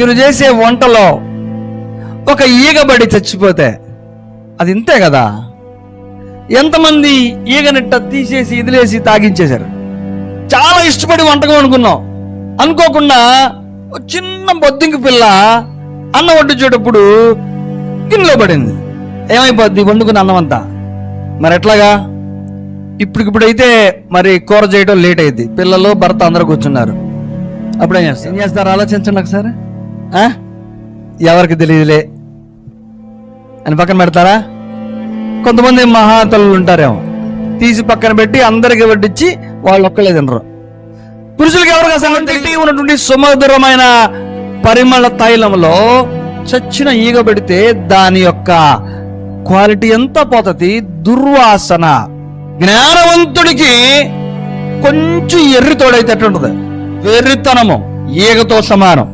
మీరు చేసే వంటలో ఒక ఈగబడి చచ్చిపోతే అది ఇంతే కదా. ఎంతమంది ఈగనిట్ట తీసేసి ఇదిలేసి తాగించేశారు. చాలా ఇష్టపడి వంటకం అనుకున్నాం, అనుకోకుండా చిన్న బొద్దింకి పిల్ల అన్నం వడ్డించేటప్పుడు గిన్నెలో పడింది. ఏమైపోద్ది వండుకున్న అన్నం అంతా? మరి ఎట్లాగా? ఇప్పుడిప్పుడైతే మరి కూర చేయడం లేట్ అయింది, పిల్లలు భర్త అందరూ కూర్చున్నారు. అప్పుడు ఏం చేస్తారు? ఆలోచించండి ఒకసారి. ఎవరికి తెలియదులే అని పక్కన పెడతారా? కొంతమంది మహాతల్లు ఉంటారేమో, తీసి పక్కన పెట్టి అందరికి వడ్డించి వాళ్ళు ఒక్కలే తినరు. పురుషులకి ఎవరికి అసలు ఉన్నటువంటి సుమధురమైన పరిమళ తైలంలో చచ్చిన ఈగ పెడితే దాని యొక్క క్వాలిటీ ఎంత పోతుంది? దుర్వాసన. జ్ఞానవంతుడికి కొంచెం ఎర్రి తోడైతే ఎట్లుంటుంది? వెర్రితనము ఈగతో సమానం.